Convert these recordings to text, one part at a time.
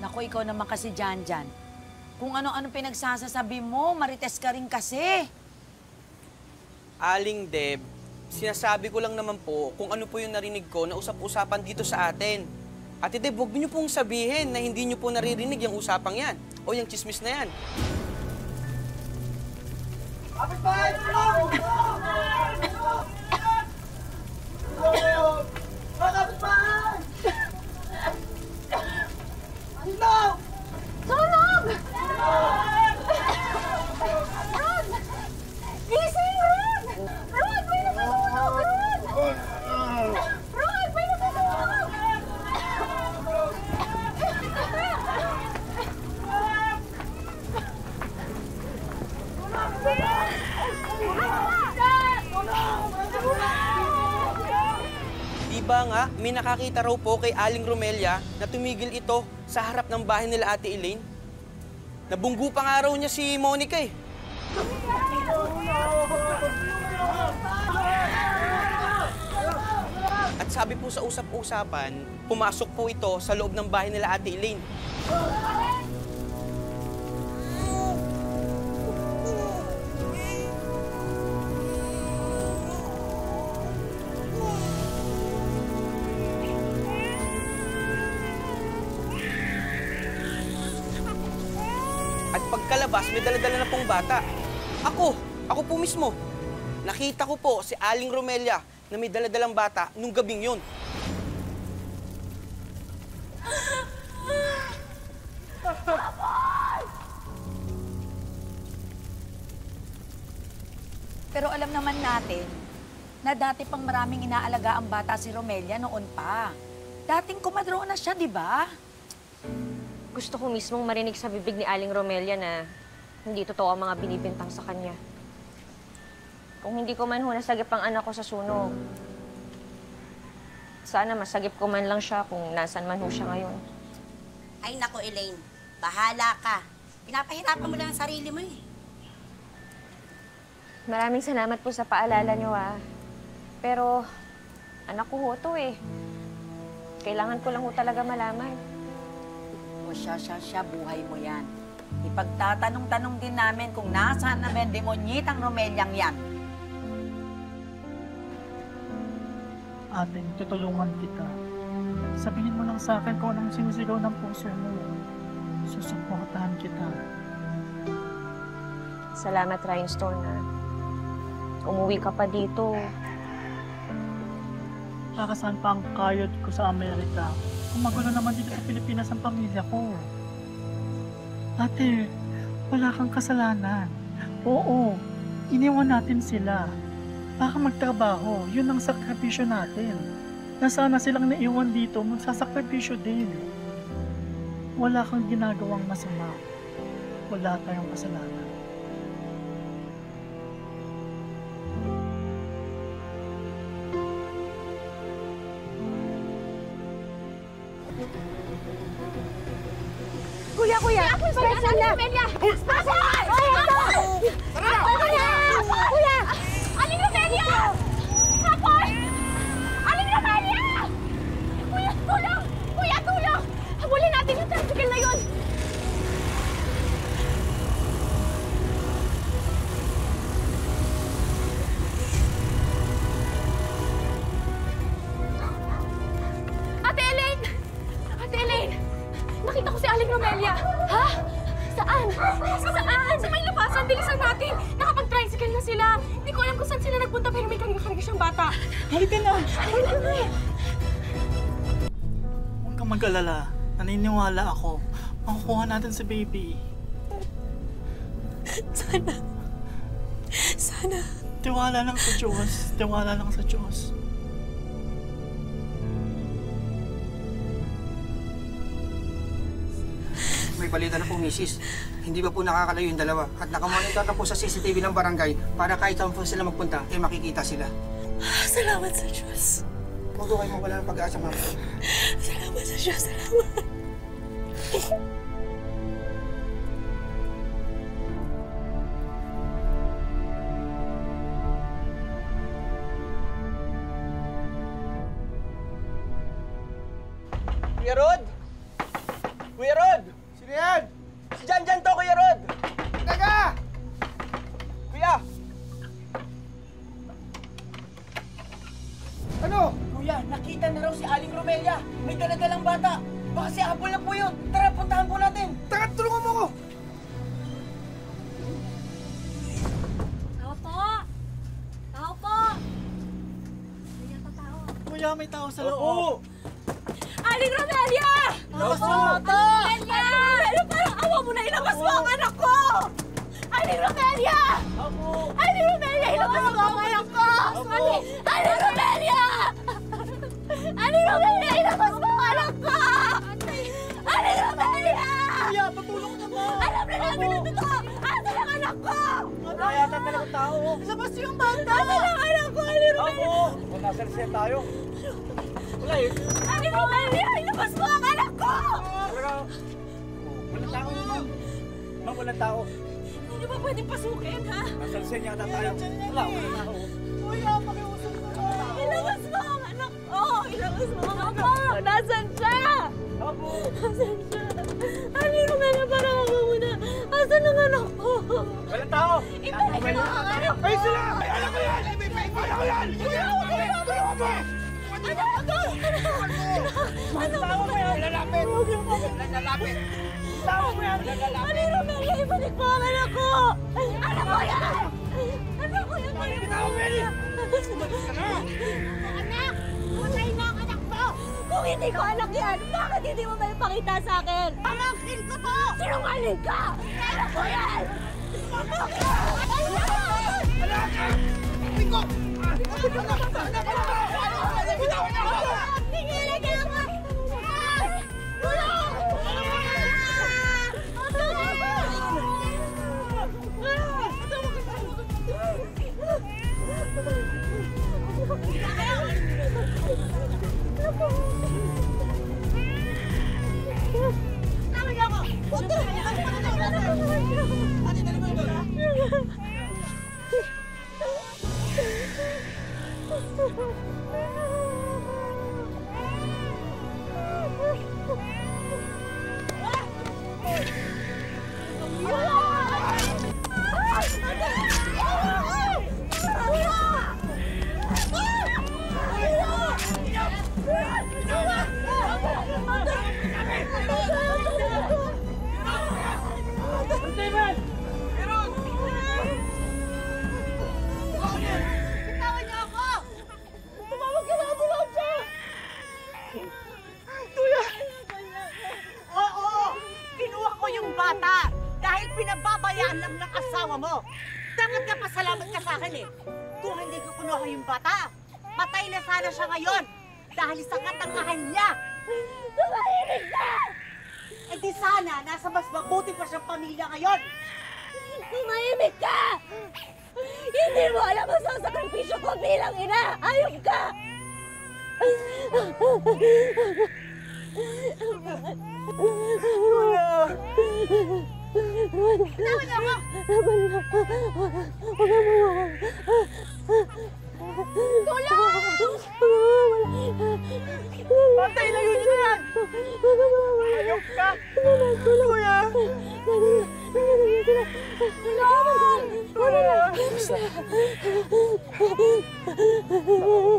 Naku, ikaw naman kasi dyan. Kung ano-ano pinagsasasabi mo, marites ka rin kasi. Aling Deb, sinasabi ko lang naman po kung ano po yung narinig ko na usap-usapan dito sa atin. Ate Deb, huwag niyo pong sabihin na hindi niyo po naririnig yung usapang yan o yung chismis na yan. Tulog! Rod! Gising, Rod! Rod, may natutulog! Rod! Rod, may natutulog! Diba nga, may nakakita raw po kay Aling Romelia na tumigil ito sa harap ng bahay nila Ate Elaine. Nabunggu pa nga raw niya si Monica eh. At sabi po sa usap-usapan, pumasok po ito sa loob ng bahay nila Ate Elaine. At pagkalabas, may dala-dala na pong bata. Ako po mismo. Nakita ko po si Aling Romelia na may dala-dalang bata nung gabing yun. Pero alam naman natin na dati pang maraming inaalaga ang bata si Romelia noon pa. Dating kumadro na siya, di ba? Gusto ko mismong marinig sa bibig ni Aling Romelia na hindi totoo ang mga binibintang sa kanya. Kung hindi ko man ho nasagip ang anak ko sa sunog, sana masagip ko man lang siya kung nasan man ho siya ngayon. Ay nako, Elaine. Bahala ka. Pinapahirapan mo lang ang sarili mo eh. Maraming salamat po sa paalala niyo, ah. Pero anak ko ho to eh. Kailangan ko lang ho talaga malaman. O siya, buhay mo yan. Ipagtatanong-tanong din namin kung nasaan na may demonyitang Romeliang yan. Aling, tutulungan kita. Sabihin mo lang sa akin kung anong sinisigaw ng puso mo. Susuportahan kita. Salamat, Rhinestone, ah. Umuwi ka pa dito. Para saan pa ang kayod ko sa Amerika? Kung magulo naman dito sa Pilipinas ang pamilya ko. Ate, wala kang kasalanan. Oo, iniwan natin sila. Para magtrabaho, yun ang sakripisyo natin. Na sana silang naiwan dito, magsasakripisyo din. Wala kang ginagawang masama. Wala tayong kasalanan. Kuya! Special na! Special! Tara na! Kuya! Aling Romelia! Kapon! Aling Romelia! Kuya, tulong! Kuya, tulong! Habulin natin yung tricycle na yun! Ate Elaine! Ate Elaine! Nakita ko si Aling Romelia. Ha? Saan? Saan? Sa may labasan. Bilisan natin. Nakapag-tricycle na sila. Hindi ko alam kung saan sila nagpunta pero may karga-karga siyang bata. Halika na! Huwag kang mag-alala. Naniniwala ako. Makukuha natin si baby. Sana. Tiwala lang sa Diyos. Tiwala lang sa Diyos. May balita na po, Mrs. Hindi ba po nakakalayo yung dalawa? At nakamonitor na po sa CCTV ng barangay para kahit saan po sila magpunta, eh makikita sila. Salamat sa Diyos. Huwag ko kayo mawala ng pag-asa, ma'am. Salamat sa Diyos. Salamat. Kuya Rod! Kuya Rod! Sino yan? Si Jan to, Kuya Rod! Teka! Kuya! Ano? Kuya, nakita na raw si Aling Romelia. May daladalang bata. Baka si Apple na po yun. Tara, puntahan po natin. Teka, tulungan mo ako! Tao po! Tao po! Kuya, tao. Kuya, may tao sa loob. Opo! Aling Romelia! Labas mo! Aling Romelia! Parang awa mo na ilabas mo ang anak ko! Aling Romelia! Aling Romelia! Ilabas mo ang anak ko! Aling Romelia! Aling Romelia! Ilabas mo ang anak ko! Aling Romelia! Kuya, patulong na mo! Alam na namin na totoo! Asan ang anak ko? Wala yata talagang tao. Labas yung bata! Asan ang anak ko? Aling Romelia! Wala sa resya tayo. Wala eh. Aling Romelia! Ilabas mo ang anak ko! Walang tao naman. Ma'am, walang tao. Hindi niyo ba pwedeng pasukin, ha? Nasa resya yata tayo. Wala, walang tao. Kuya, pakiusap na mo. Ilabas mo ang anak ko! Ilabas mo ang anak ko! Nasaan siya? Apo. Nasaan siya? Aling Romelia, parang ako muna. Asan ang anak ko? Walang tao. Ibalik mo ang anak ko! Ay, sila! Ay, alam ko yan! Ay, may alam ko yan! Kuya, tulungan mo! Anak ko! Walang tao mo yan. Lalapit! Lalapit! Tao mo yan. Aling Romelia, ibalik mo ang anak ko! Anak ko yan! Anak ko yan! Tao, Mel! Anak! Patay na ang anak mo! Kung hindi ko anak yan, bakit hindi mo may pakita sa akin? Pamangkin ko to! Sinungaling ka! Anak ko yan! Tingnan niya ako! Tulong! Oo! Kinuha ko yung bata dahil pinababayaan lang ng asawa mo. Dapat ka pasalamat ka sa akin eh. Kung hindi ko kinuha yung bata, patay na sana siya ngayon dahil sa katangahan niya. Tumahimik ka! Eh di sana, nasa mas mabuti pa siyang pamilya ngayon. Tumahimik ka! Hindi mo alam ang sasakripisyo ko bilang ina! Ayop ka! Bitawan niyo ako! Patay na yun yan. Ayok ka. Kuya.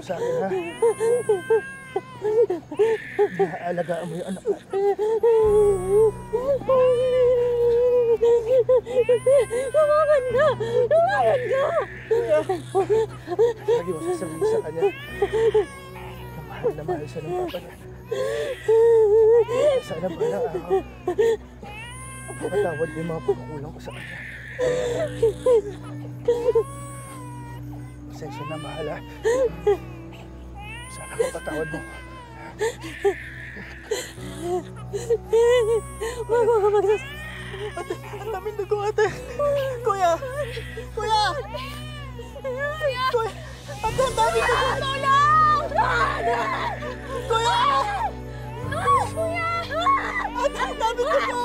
Sa akin, ha? Alagaan mo yung anak ko. Lumaban ka! Lumaban ka! Lagi mo sasabihin sa kanya. Na mahal siya ng papa niya. Sana balang araw. Patawad yung mga pagkukulang ko sa kanya. Pasensya na, mahal, ha? Sana mapatawad mo. Huwag mo ka magsas... Ang daming dugo, ate. Kuya. Kuya. Kuya! Kuya. Ate, ang daming dugo. Tulong! Kuya. Kuya! Ate, ang daming dugo.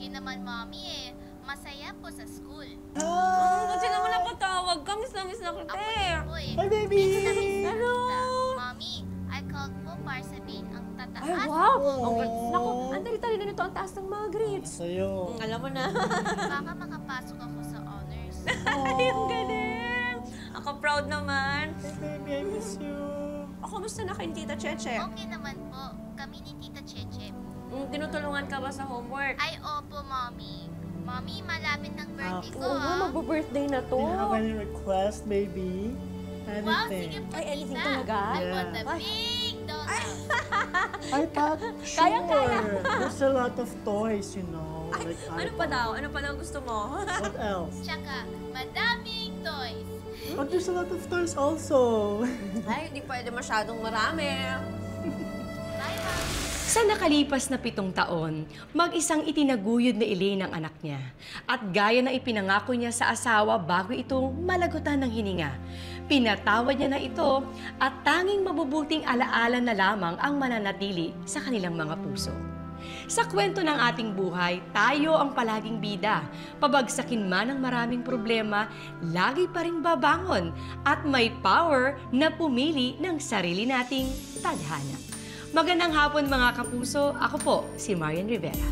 Okay naman, Mommy eh. Masaya po sa school. Ba't sila mo napatawag ka? Miss na kita Ako eh. din po eh. Hi, baby! Miss na miss na Hello! kita. Mommy, I called po para sabihin ang tataas. Ay, wow! Naku, ang tali-tali na nito ang taas ng mga grades. Sa'yo. Alam mo na. Baka makapasok ako sa honors. Ay, ang galing! Ako proud naman. Hey, baby, I miss you. Ako, musta na kay Tita Cheche? Okay naman po. Kami ni Tita Cheche. Tinutulungan ka ba sa homework? Ay, opo, Mommy. Mommy, malapit ng birthday ko, Oo nga, ah. magbo-birthday na to. Do you have any request, baby? Wow, sige Anything? po, Ay, anything Tita. talaga? I want the Ay. big donut. I thought, sure. Kaya. There's a lot of toys, you know. Ay, Like ano pa daw? Ano pa daw gusto mo? What else? Tsaka, madaming toys. But there's a lot of toys also. Ay, hindi pwede masyadong marami. Bye, Mommy. Sa nakalipas na 7 taon, mag-isang itinaguyod ni Elaine ang anak niya. At gaya na ipinangako niya sa asawa bago itong malagutan ng hininga, pinatawad niya na ito at tanging mabubuting alaala na lamang ang mananatili sa kanilang mga puso. Sa kwento ng ating buhay, tayo ang palaging bida. Pabagsakin man ang maraming problema, lagi pa rin babangon at may power na pumili ng sarili nating tadhana. Magandang hapon mga kapuso, ako po si Marian Rivera.